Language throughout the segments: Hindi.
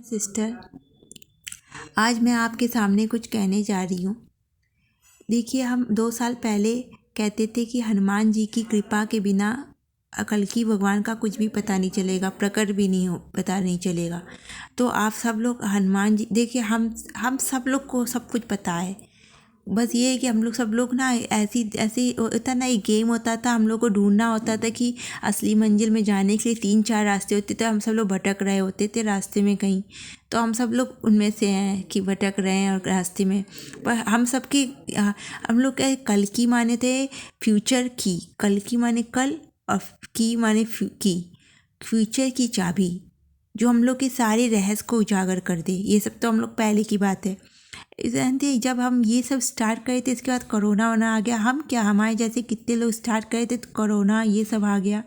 सिस्टर, आज मैं आपके सामने कुछ कहने जा रही हूँ। देखिए, हम 2 साल पहले कहते थे कि हनुमान जी की कृपा के बिना कल्कि भगवान का कुछ भी पता नहीं चलेगा, प्रकट भी नहीं हो पता नहीं चलेगा। तो आप सब लोग हनुमान जी, देखिए हम सब लोग को सब कुछ पता है। बस ये है कि हम लोग सब लोग ना ऐसी ऐसी होता ना, एक गेम होता था, हम लोग को ढूंढना होता था कि असली मंजिल में जाने के लिए 3-4 रास्ते होते थे। हम सब लोग भटक रहे होते थे रास्ते में कहीं, तो हम सब लोग उनमें से हैं कि भटक रहे हैं और रास्ते में। पर हम सबकी हम लोग क्या, कल की माने थे फ्यूचर की, कल की माने कल और की माने की, फ्यूचर की चाबी जो हम लोग के सारे रहस्य को उजागर कर दे। ये सब तो हम लोग पहले की बात है। जानते, जब हम ये सब स्टार्ट करे थे, इसके बाद कोरोना वोना आ गया। हम क्या, हमारे जैसे कितने लोग स्टार्ट करे थे तो कोरोना ये सब आ गया।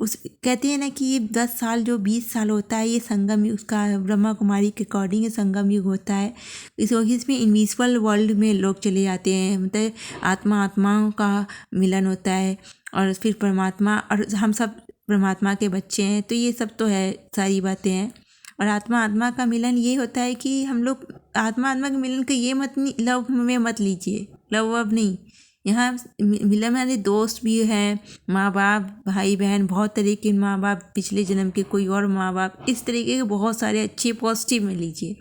उस कहते हैं ना कि ये 10 साल जो 20 साल होता है, ये संगम युग का, ब्रह्मा कुमारी के अकॉर्डिंग ये संगम युग होता है। इसमें इनविजिबल वर्ल्ड में लोग चले जाते हैं, मतलब आत्माओं का मिलन होता है और फिर परमात्मा, और हम सब परमात्मा के बच्चे हैं। तो ये सब तो है, सारी बातें हैं। और आत्मा का मिलन ये होता है कि हम लोग आत्मा के मिलन का ये मत नहीं, लव में मत लीजिए, लव वव नहीं। यहाँ मिलन में दोस्त भी हैं, माँ बाप, भाई बहन, बहुत तरह के माँ बाप, पिछले जन्म के कोई और माँ बाप, इस तरीके के बहुत सारे अच्छे पॉजिटिव में लीजिए।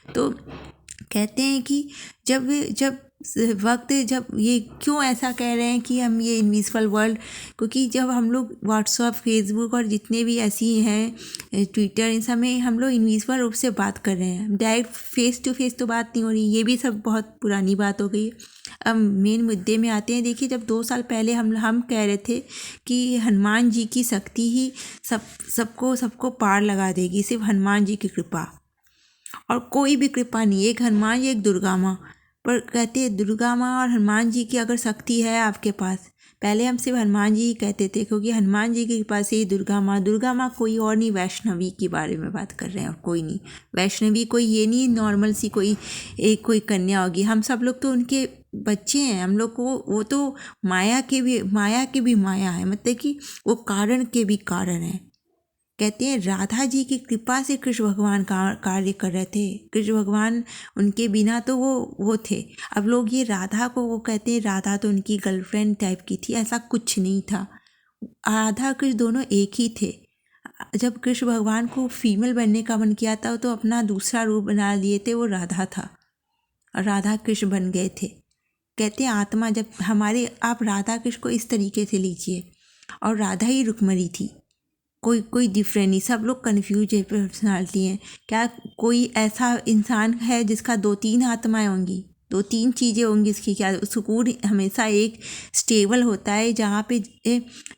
तो कहते हैं कि जब जब जब ये क्यों ऐसा कह रहे हैं कि हम ये इनविजिबल वर्ल्ड, क्योंकि जब हम लोग व्हाट्सअप, फेसबुक और जितने भी ऐसी हैं, ट्विटर, इन सब में हम लोग इनविजिबल रूप से बात कर रहे हैं। डायरेक्ट फेस टू फेस तो बात नहीं हो रही, ये भी सब बहुत पुरानी बात हो गई। अब मेन मुद्दे में आते हैं। देखिए, जब 2 साल पहले हम कह रहे थे कि हनुमान जी की शक्ति ही सबको पार लगा देगी, सिर्फ हनुमान जी की कृपा, और कोई भी कृपा नहीं। एक हनुमान जी, एक दुर्गा माँ। पर कहते हैं दुर्गा माँ और हनुमान जी की अगर शक्ति है आपके पास, पहले हम सिर्फ हनुमान जी ही कहते थे, क्योंकि हनुमान जी की कृपा से ही दुर्गा माँ कोई और नहीं, वैष्णवी के बारे में बात कर रहे हैं, और कोई नहीं। वैष्णवी कोई ये नहीं नॉर्मल सी कोई कन्या होगी। हम सब लोग तो उनके बच्चे हैं। हम लोग को वो तो माया के भी माया है, मतलब कि वो कारण के भी कारण है। कहते हैं राधा जी की कृपा से कृष्ण भगवान कार्य कर रहे थे। कृष्ण भगवान, उनके बिना तो वो थे। अब लोग ये राधा को वो कहते हैं राधा तो उनकी गर्लफ्रेंड टाइप की थी, ऐसा कुछ नहीं था। राधा कृष्ण दोनों एक ही थे। जब कृष्ण भगवान को फीमेल बनने का मन किया था तो अपना दूसरा रूप बना लिए थे, वो राधा था और राधा कृष्ण बन गए थे। कहते हैं आत्मा जब हमारे, आप राधा कृष्ण को इस तरीके से लीजिए, और राधा ही रुक्मणी थी, कोई डिफरेंट नहीं। सब लोग कन्फ्यूज है, पर्सनालिटी हैं। क्या कोई ऐसा इंसान है जिसका 2-3 आत्माएं होंगी, 2-3 चीज़ें होंगी इसकी? क्या सुकून हमेशा एक स्टेबल होता है, जहाँ पे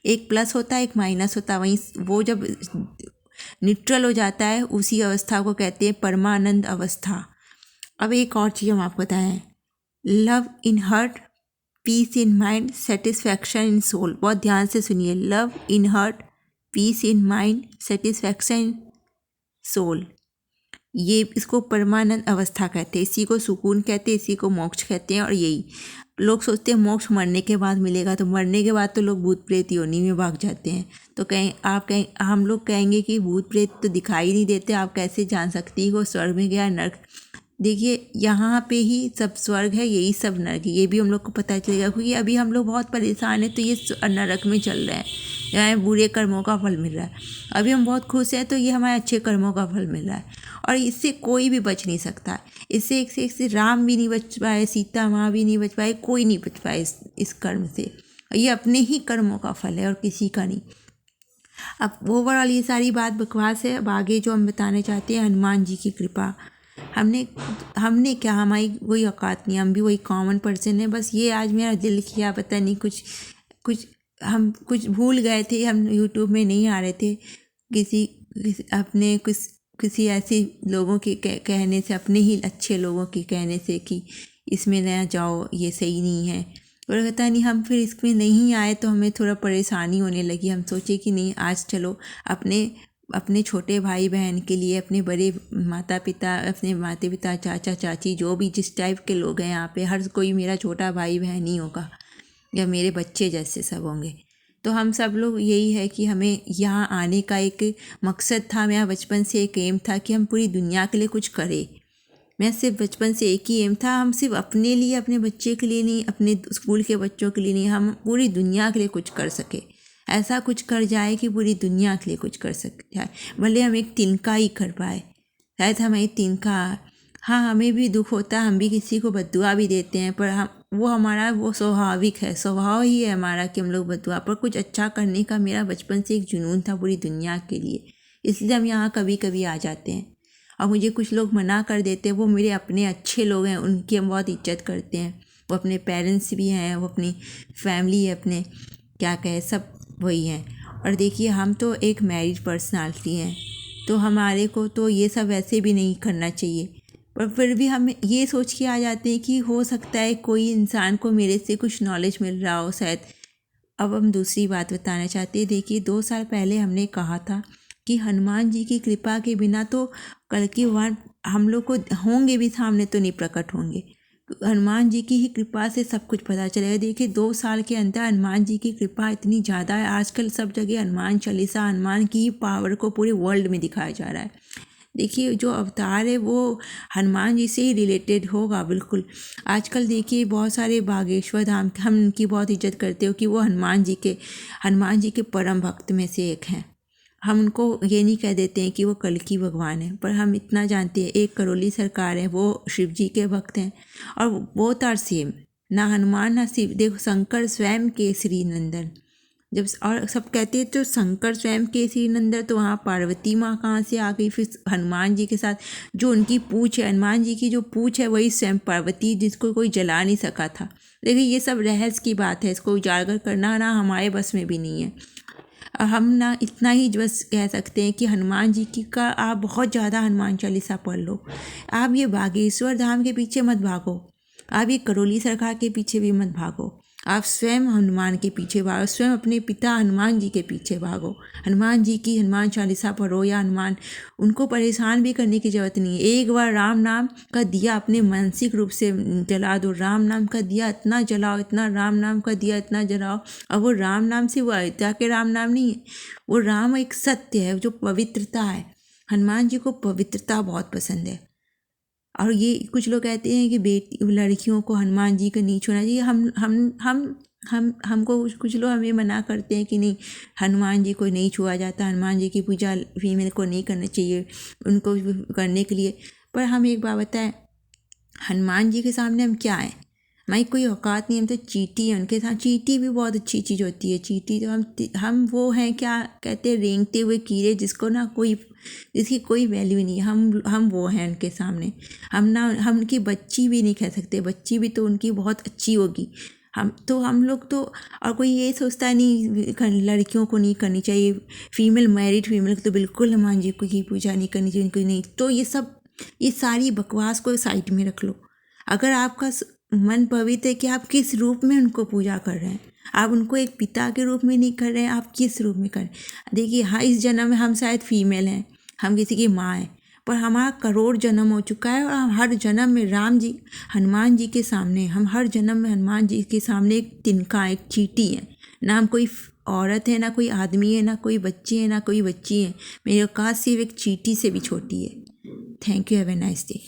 एक प्लस होता है, एक माइनस होता है, वहीं वो जब न्यूट्रल हो जाता है, उसी अवस्था को कहते हैं परमानंद अवस्था। अब एक और चीज़ हम आपको बताएं, love in heart, peace in mind, satisfaction in soul. बहुत ध्यान से सुनिए, love in heart, peace in mind, satisfaction soul. ये इसको परमानंद अवस्था कहते हैं, इसी को सुकून कहते हैं, इसी को मोक्ष कहते हैं। और यही लोग सोचते हैं मोक्ष मरने के बाद मिलेगा, तो मरने के बाद तो लोग भूत प्रेत योनि में भाग जाते हैं। तो हम लोग कहेंगे कि भूत प्रेत तो दिखाई नहीं देते, आप कैसे जान सकती हो स्वर्ग में गया, नर्क? देखिए, यहाँ पे ही सब स्वर्ग है, यही सब नरक है, ये भी हम लोग को पता चलेगा। क्योंकि अभी हम लोग बहुत परेशान हैं, तो ये नरक में चल रहे हैं, यहाँ बुरे कर्मों का फल मिल रहा है। अभी हम बहुत खुश हैं, तो ये हमारे अच्छे कर्मों का फल मिल रहा है, और इससे कोई भी बच नहीं सकता। इससे एक से राम भी नहीं बच पाए, सीता माँ भी नहीं बच पाए, कोई नहीं बच पाए इस कर्म से। ये अपने ही कर्मों का फल है और किसी का नहीं। अब ओवरऑल ये सारी बात बकवास है। अब आगे जो हम बताने चाहते हैं, हनुमान जी की कृपा। हमने क्या, हमारी कोई औकात नहीं, हम भी वही कॉमन पर्सन है। बस ये आज मेरा दिल किया, पता नहीं कुछ हम कुछ भूल गए थे, हम यूट्यूब में नहीं आ रहे थे, किसी ऐसे लोगों के कहने से, अपने ही अच्छे लोगों के कहने से कि इसमें ना जाओ, ये सही नहीं है। और पता नहीं हम फिर इसमें नहीं आए तो हमें थोड़ा परेशानी होने लगी। हम सोचे कि नहीं, आज चलो अपने छोटे भाई बहन के लिए, अपने बड़े माता पिता, चाचा चाची, जो भी जिस टाइप के लोग हैं यहाँ पे, हर कोई मेरा छोटा भाई बहन ही होगा, या मेरे बच्चे जैसे सब होंगे। तो हम सब लोग यही है कि हमें यहाँ आने का एक मकसद था, मेरा बचपन से एक एम था कि हम पूरी दुनिया के लिए कुछ करें। मैं सिर्फ बचपन से एक ही एम था, हम सिर्फ अपने लिए, अपने बच्चे के लिए नहीं, अपने स्कूल के बच्चों के लिए नहीं, हम पूरी दुनिया के लिए कुछ कर सके। ऐसा कुछ कर जाए कि पूरी दुनिया के लिए कुछ कर सके जाए, भले हम एक तिनका ही कर पाए। शायद हम एक तिनका, हाँ हमें भी दुख होता है, हम भी किसी को बद्दुआ भी देते हैं, पर हम वो हमारा वो स्वाभाविक है, स्वभाव ही है हमारा कि हम लोग बद्दुआ। पर कुछ अच्छा करने का मेरा बचपन से एक जुनून था पूरी दुनिया के लिए, इसलिए हम यहाँ कभी कभी आ जाते हैं। और मुझे कुछ लोग मना कर देते हैं, वो मेरे अपने अच्छे लोग हैं, उनकी हम बहुत इज्जत करते हैं। वो अपने पेरेंट्स भी हैं, वो अपनी फैमिली है, अपने क्या कहे सब वही हैं। और देखिए हम तो एक मैरिड पर्सनालिटी हैं, तो हमारे को तो ये सब वैसे भी नहीं करना चाहिए, पर फिर भी हम ये सोच के आ जाते हैं कि हो सकता है कोई इंसान को मेरे से कुछ नॉलेज मिल रहा हो शायद। अब हम दूसरी बात बताना चाहते हैं। देखिए 2 साल पहले हमने कहा था कि हनुमान जी की कृपा के बिना तो कल्कि भगवान हम लोग को होंगे भी सामने तो नहीं प्रकट होंगे, हनुमान जी की ही कृपा से सब कुछ पता चलेगा। देखिए 2 साल के अंदर हनुमान जी की कृपा इतनी ज़्यादा है, आजकल सब जगह हनुमान चालीसा, हनुमान की पावर को पूरे वर्ल्ड में दिखाया जा रहा है। देखिए जो अवतार है वो हनुमान जी से ही रिलेटेड होगा बिल्कुल। आजकल देखिए बहुत सारे बागेश्वर धाम, हम उनकी बहुत इज्जत करते हो कि वो हनुमान जी के परम भक्त में से एक हैं। हम उनको ये नहीं कह देते हैं कि वो कल्कि भगवान है, पर हम इतना जानते हैं एक करौली सरकार है, वो शिव जी के भक्त हैं। और बोथ आर सेम, ना हनुमान ना शिव। देखो शंकर स्वयं केसरी नंदन, जब और सब कहते हैं तो शंकर स्वयं केसरी नंदन, तो वहाँ पार्वती माँ कहाँ से आ गई फिर हनुमान जी के साथ। जो उनकी पूँछ है, हनुमान जी की जो पूँछ है वही स्वयं पार्वती, जिसको कोई जला नहीं सका था। देखिए ये सब रहस्य की बात है, इसको उजागर करना ना हमारे बस में भी नहीं है। हम ना इतना ही बस कह सकते हैं कि हनुमान जी की का आप बहुत ज़्यादा हनुमान चालीसा पढ़ लो। आप ये बागेश्वर धाम के पीछे मत भागो, आप ये करौली सरकार के पीछे भी मत भागो, आप स्वयं हनुमान के पीछे भागो, स्वयं अपने पिता हनुमान जी के पीछे भागो। हनुमान जी की हनुमान चालीसा पढ़ो, या हनुमान, उनको परेशान भी करने की ज़रूरत नहीं है। एक बार राम नाम का दिया अपने मानसिक रूप से जला दो, राम नाम का दिया इतना जलाओ, इतना राम नाम का दिया इतना जलाओ। और वो राम नाम से वो अयोध्या के राम नाम नहीं है, वो राम एक सत्य है जो पवित्रता है। हनुमान जी को पवित्रता बहुत पसंद है। और ये कुछ लोग कहते हैं कि बेटी लड़कियों को हनुमान जी का नहीं छूना चाहिए। हमको कुछ लोग हमें मना करते हैं कि नहीं हनुमान जी को नहीं छुआ जाता, हनुमान जी की पूजा फीमेल को नहीं करना चाहिए उनको करने के लिए। पर हम एक बात बताएं, हनुमान जी के सामने हम क्या हैं, हमारी कोई औकात नहीं, हम तो चींटी हैं उनके साथ। चींटी भी बहुत अच्छी चीज़ होती है, चींटी तो हम वो हैं, क्या कहते हैं, रेंगते हुए कीड़े, जिसकी कोई वैल्यू नहीं है। हम वो हैं उनके सामने। हम उनकी बच्ची भी नहीं कह सकते, बच्ची भी तो उनकी बहुत अच्छी होगी। हम लोग तो, और कोई ये सोचता नहीं लड़कियों को नहीं करनी चाहिए, मैरिड फीमेल को तो बिल्कुल हनुमान जी को की पूजा नहीं करनी चाहिए, उनको नहीं। तो ये सारी बकवास को साइड में रख लो। अगर आपका मन पवित्र है कि आप किस रूप में उनको पूजा कर रहे हैं, आप उनको एक पिता के रूप में नहीं कर रहे हैं, आप किस रूप में कर रहे हैं। देखिए हाँ, इस जन्म में हम शायद फीमेल हैं, हम किसी की माँ हैं, पर हमारा करोड़ जन्म हो चुका है और हम हर जन्म में हनुमान जी के सामने, हम हर जन्म में हनुमान जी के सामने एक तिनका, एक चींटी है। ना हम कोई औरत है, ना कोई आदमी है, ना कोई बच्चे है, ना कोई बच्ची है। मेरी औकात सिर्फ एक चींटी से भी छोटी है। Thank you, have a nice day.